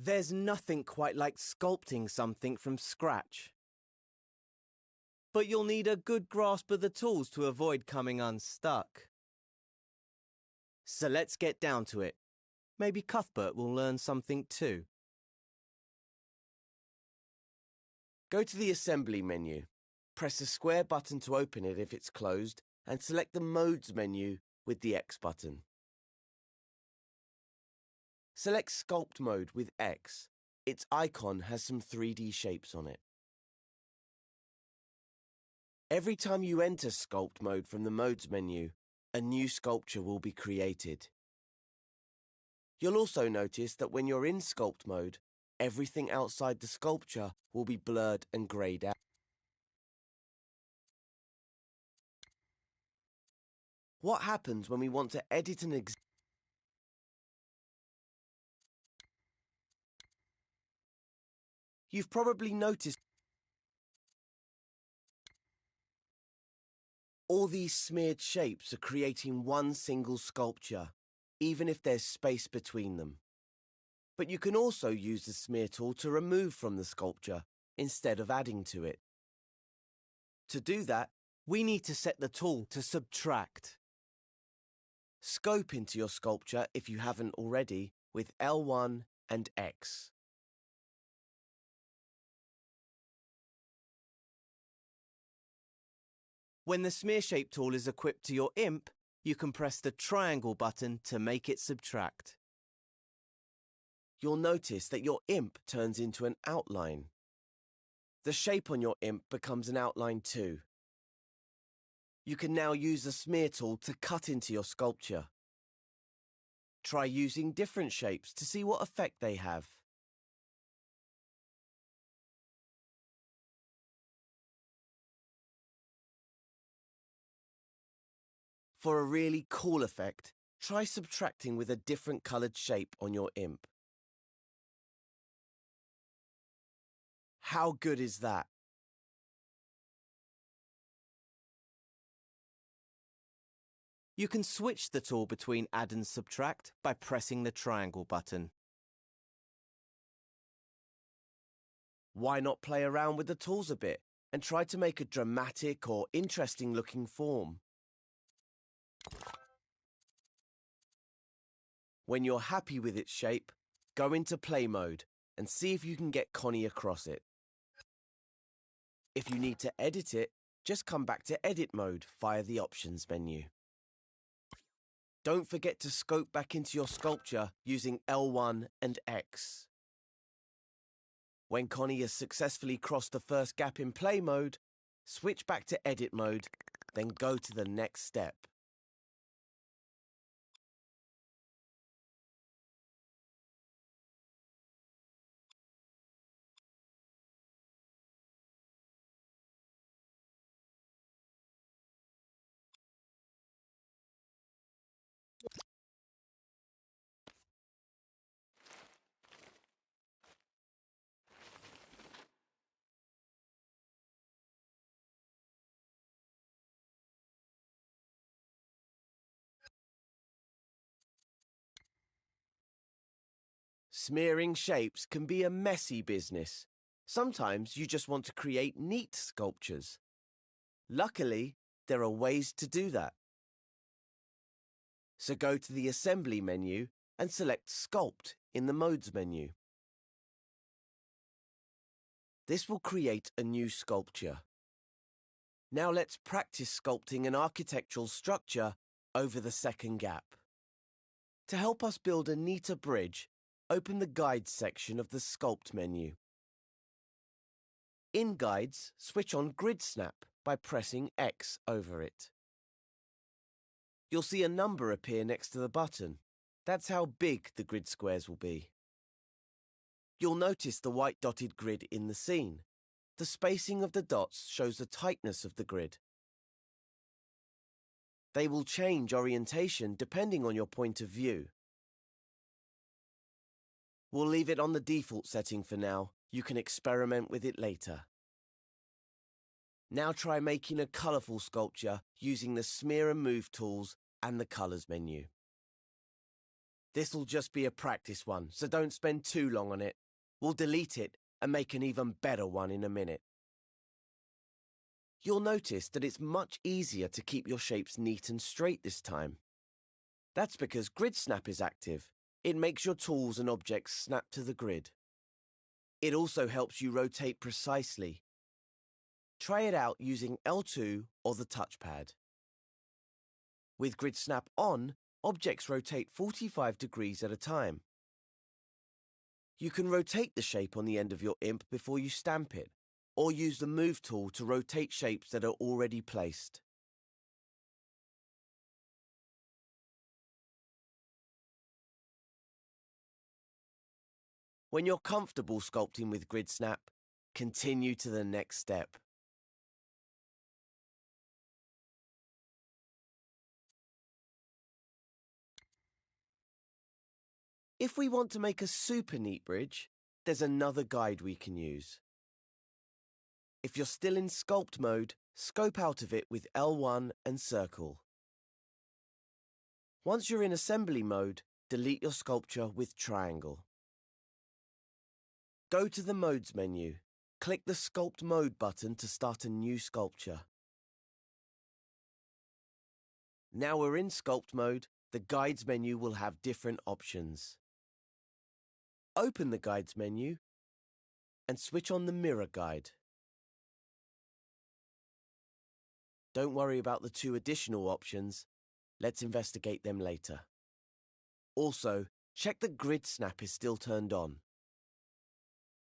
There's nothing quite like sculpting something from scratch. But you'll need a good grasp of the tools to avoid coming unstuck. So let's get down to it. Maybe Cuthbert will learn something too. Go to the Assembly menu. Press the square button to open it if it's closed, and select the Modes menu with the X button. Select Sculpt Mode with X. Its icon has some 3D shapes on it. Every time you enter Sculpt Mode from the Modes menu, a new sculpture will be created. You'll also notice that when you're in Sculpt Mode, everything outside the sculpture will be blurred and greyed out. What happens when we want to edit an You've probably noticed all these smeared shapes are creating one single sculpture, even if there's space between them. But you can also use the smear tool to remove from the sculpture instead of adding to it. To do that, we need to set the tool to subtract. Scope into your sculpture if you haven't already with L1 and X. When the smear shape tool is equipped to your imp, you can press the triangle button to make it subtract. You'll notice that your imp turns into an outline. The shape on your imp becomes an outline too. You can now use the smear tool to cut into your sculpture. Try using different shapes to see what effect they have. For a really cool effect, try subtracting with a different coloured shape on your imp. How good is that? You can switch the tool between add and subtract by pressing the triangle button. Why not play around with the tools a bit and try to make a dramatic or interesting looking form? When you're happy with its shape, go into play mode and see if you can get Connie across it. If you need to edit it, just come back to edit mode via the options menu. Don't forget to scope back into your sculpture using L1 and X. When Connie has successfully crossed the first gap in play mode, switch back to edit mode, then go to the next step. Smearing shapes can be a messy business. Sometimes you just want to create neat sculptures. Luckily, there are ways to do that. So go to the Assembly menu and select Sculpt in the Modes menu. This will create a new sculpture. Now let's practice sculpting an architectural structure over the second gap. To help us build a neater bridge, open the Guides section of the Sculpt menu. In Guides, switch on Grid Snap by pressing X over it. You'll see a number appear next to the button. That's how big the grid squares will be. You'll notice the white dotted grid in the scene. The spacing of the dots shows the tightness of the grid. They will change orientation depending on your point of view. We'll leave it on the default setting for now. You can experiment with it later. Now try making a colourful sculpture using the Smear and Move tools and the Colours menu. This'll just be a practice one, so don't spend too long on it. We'll delete it and make an even better one in a minute. You'll notice that it's much easier to keep your shapes neat and straight this time. That's because Grid Snap is active. It makes your tools and objects snap to the grid. It also helps you rotate precisely. Try it out using L2 or the touchpad. With Grid Snap on, objects rotate 45 degrees at a time. You can rotate the shape on the end of your imp before you stamp it, or use the Move tool to rotate shapes that are already placed. When you're comfortable sculpting with Grid Snap, continue to the next step. If we want to make a super neat bridge, there's another guide we can use. If you're still in sculpt mode, scope out of it with L1 and circle. Once you're in assembly mode, delete your sculpture with triangle. Go to the Modes menu. Click the Sculpt Mode button to start a new sculpture. Now we're in sculpt mode, the Guides menu will have different options. Open the Guides menu and switch on the Mirror Guide. Don't worry about the 2 additional options. Let's investigate them later. Also, check the Grid Snap is still turned on.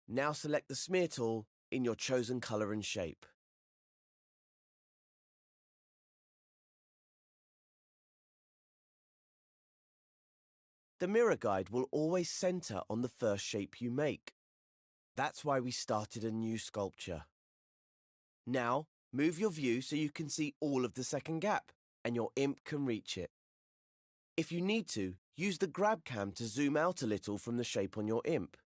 Now select the Smear tool in your chosen color and shape. The Mirror Guide will always center on the first shape you make. That's why we started a new sculpture. Now, move your view so you can see all of the second gap, and your imp can reach it. If you need to, use the grab cam to zoom out a little from the shape on your imp.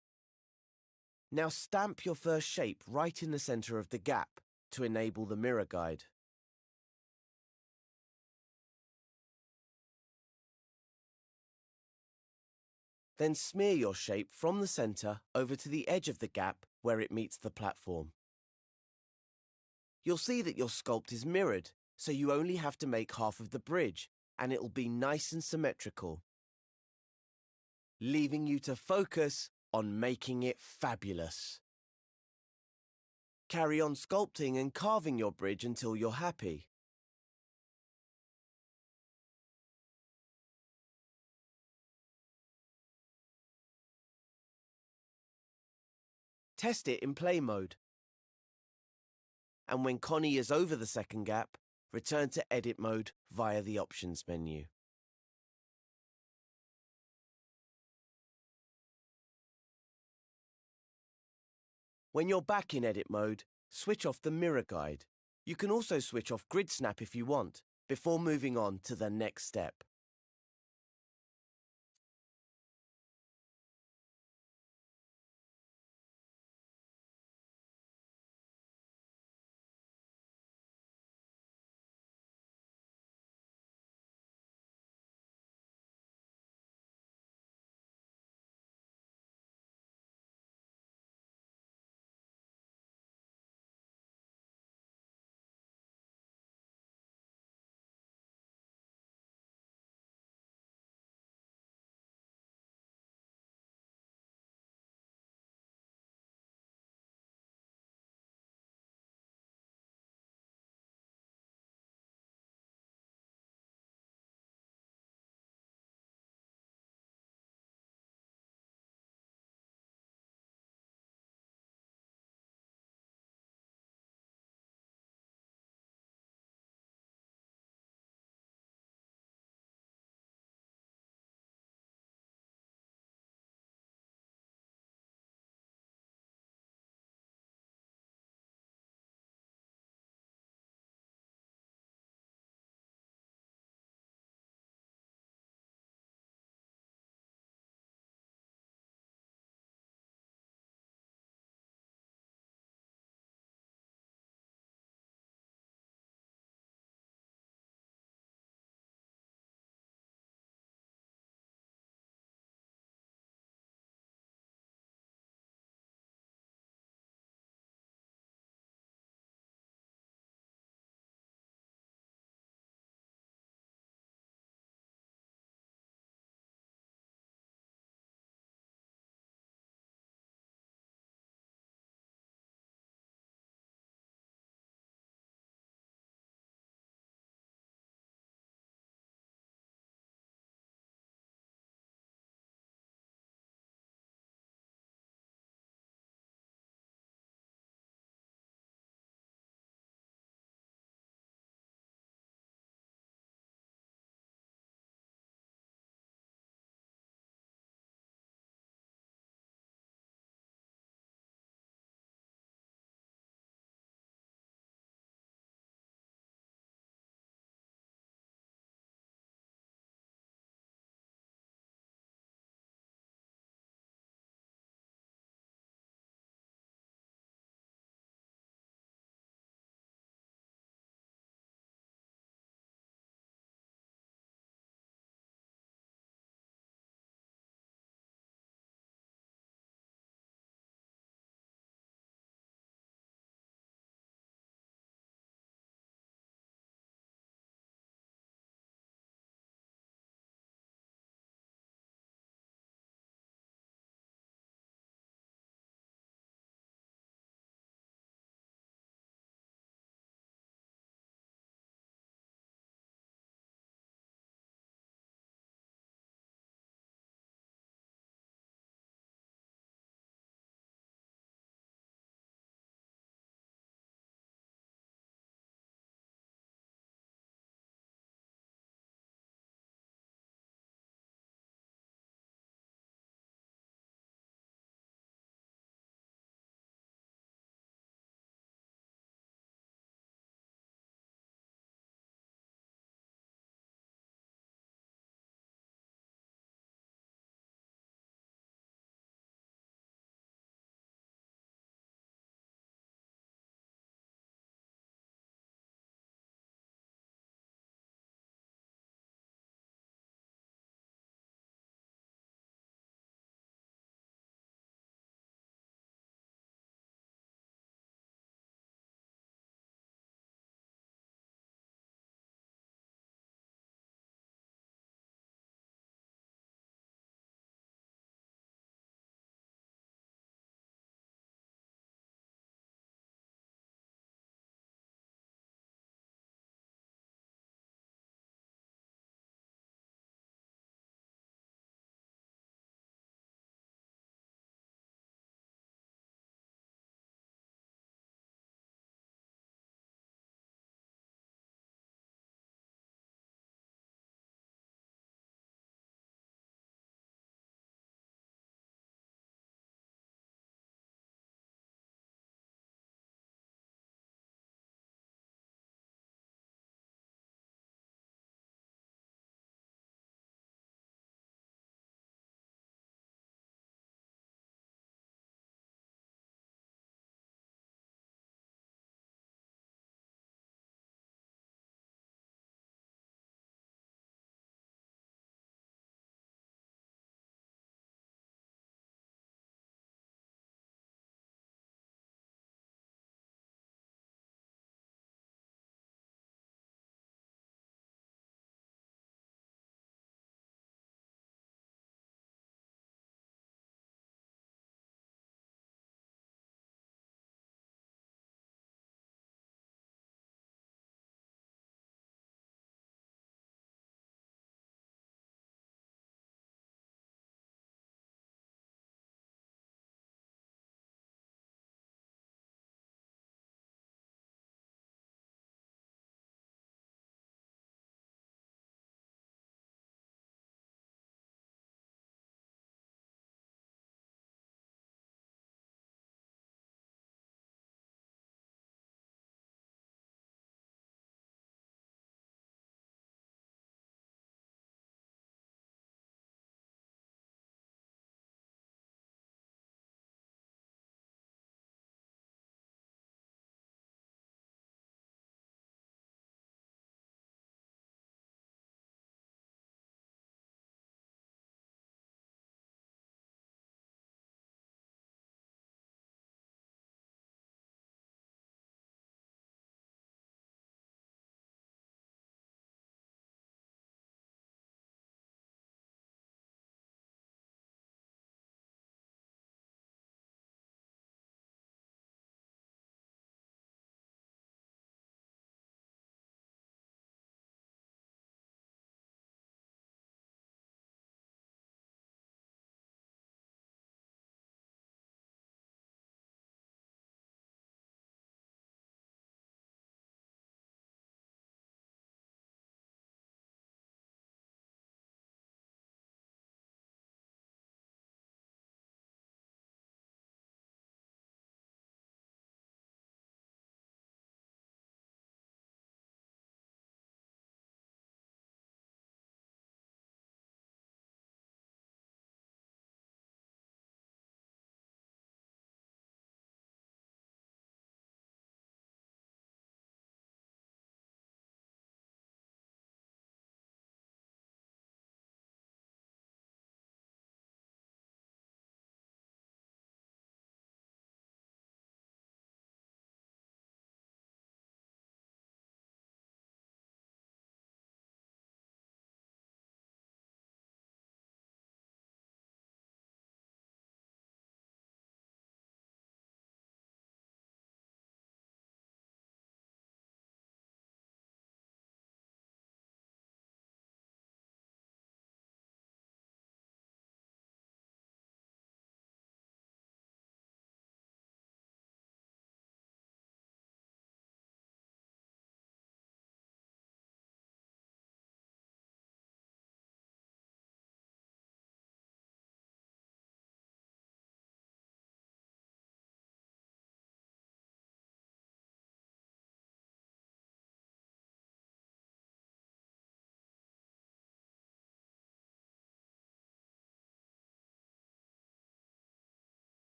Now stamp your first shape right in the center of the gap to enable the Mirror Guide. Then smear your shape from the center over to the edge of the gap where it meets the platform. You'll see that your sculpt is mirrored, so you only have to make half of the bridge, and it'll be nice and symmetrical, leaving you to focus on making it fabulous. Carry on sculpting and carving your bridge until you're happy. Test it in play mode. And when Connie is over the second gap, return to edit mode via the options menu. When you're back in edit mode, switch off the Mirror Guide. You can also switch off Grid Snap if you want, before moving on to the next step.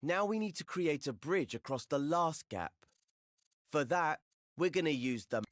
Now we need to create a bridge across the last gap. For that, we're going to use the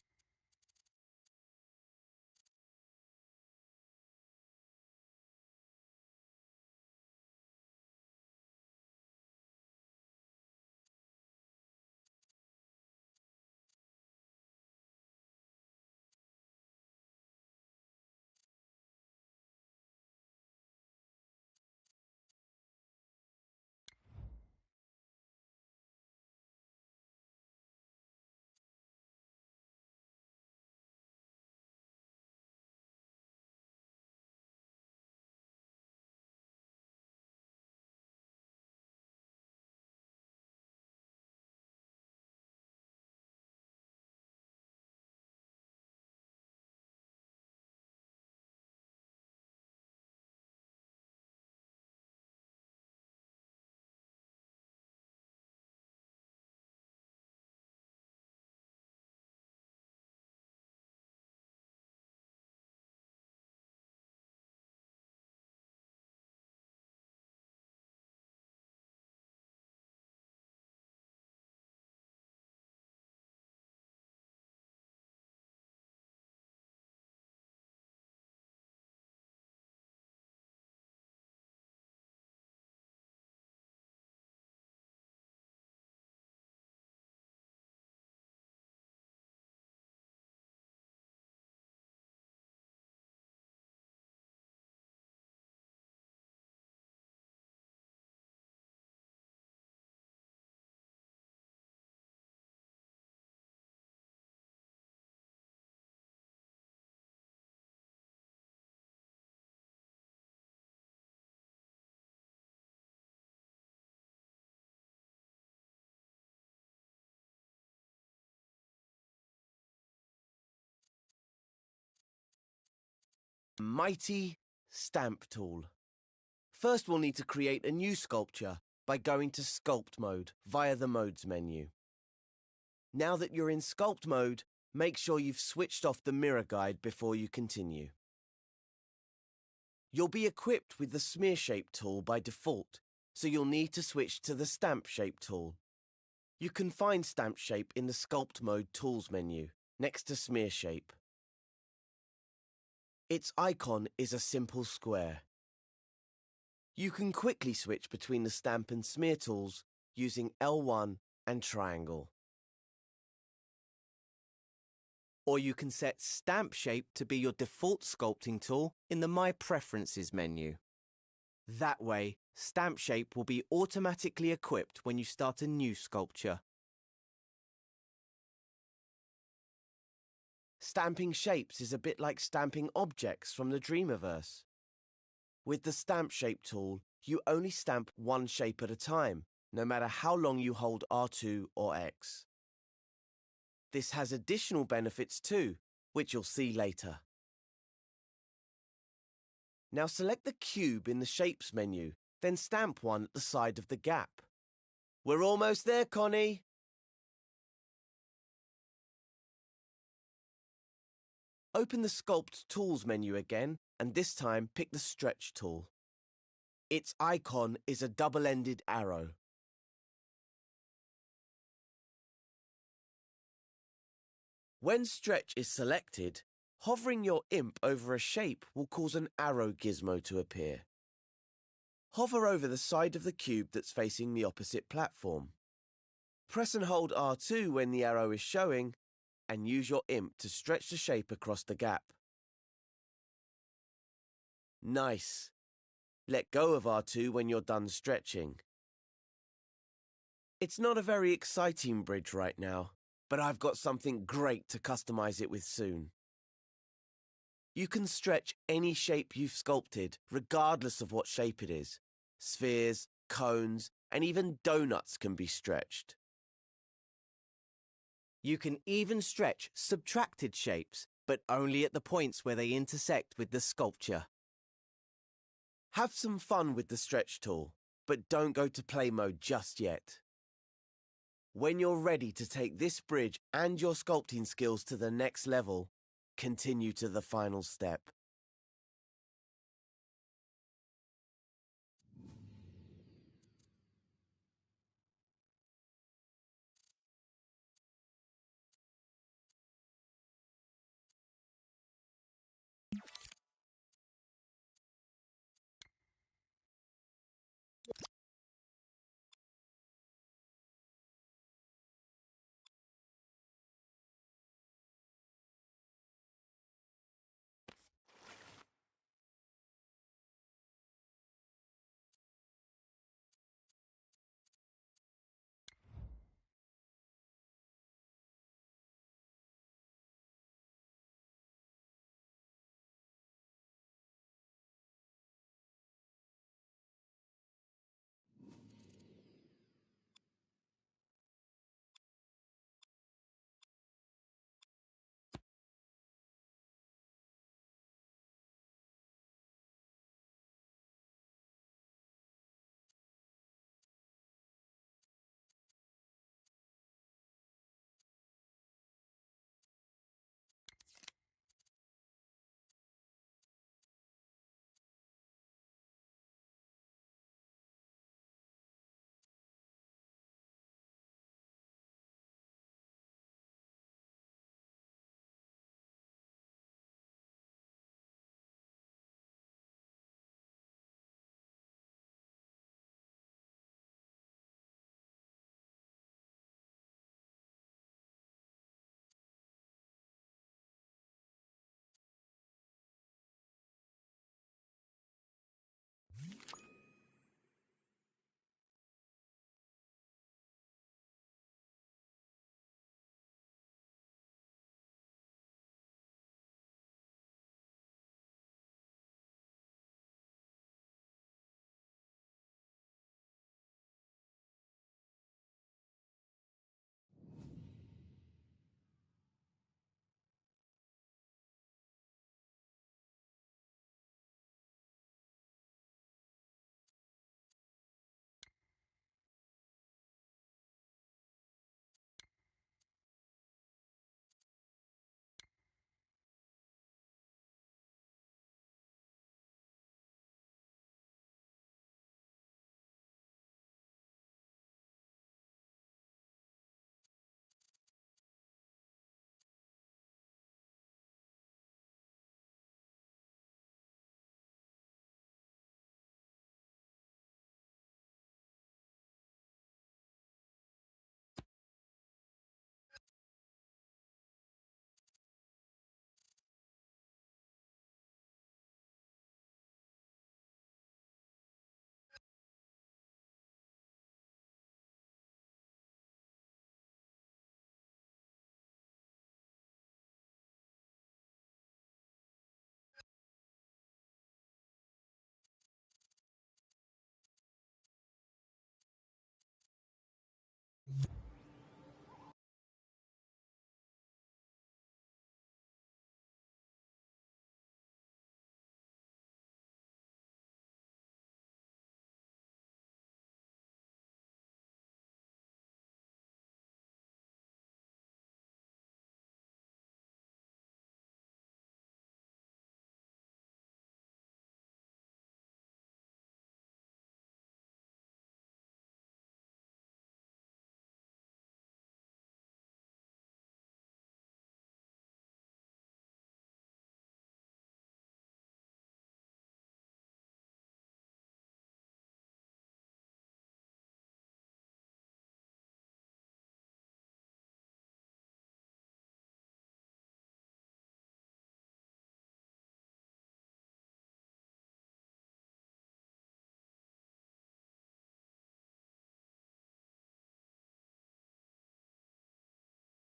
mighty stamp tool. First, we'll need to create a new sculpture by going to Sculpt mode via the Modes menu. Now that you're in Sculpt mode, make sure you've switched off the mirror guide before you continue. You'll be equipped with the Smear Shape tool by default, so you'll need to switch to the Stamp Shape tool. You can find Stamp Shape in the Sculpt mode Tools menu, next to Smear Shape. Its icon is a simple square. You can quickly switch between the Stamp and Smear tools using L1 and Triangle. Or you can set Stamp Shape to be your default sculpting tool in the My Preferences menu. That way, Stamp Shape will be automatically equipped when you start a new sculpture. Stamping shapes is a bit like stamping objects from the Dreamiverse. With the Stamp Shape tool, you only stamp one shape at a time, no matter how long you hold R2 or X. This has additional benefits too, which you'll see later. Now select the cube in the Shapes menu, then stamp one at the side of the gap. We're almost there, Connie! Open the Sculpt Tools menu again, and this time pick the Stretch tool. Its icon is a double-ended arrow. When Stretch is selected, hovering your imp over a shape will cause an arrow gizmo to appear. Hover over the side of the cube that's facing the opposite platform. Press and hold R2 when the arrow is showing, and use your imp to stretch the shape across the gap. Nice! Let go of R2 when you're done stretching. It's not a very exciting bridge right now, but I've got something great to customize it with soon. You can stretch any shape you've sculpted, regardless of what shape it is. Spheres, cones, and even donuts can be stretched. You can even stretch subtracted shapes, but only at the points where they intersect with the sculpture. Have some fun with the Stretch tool, but don't go to play mode just yet. When you're ready to take this bridge and your sculpting skills to the next level, continue to the final step.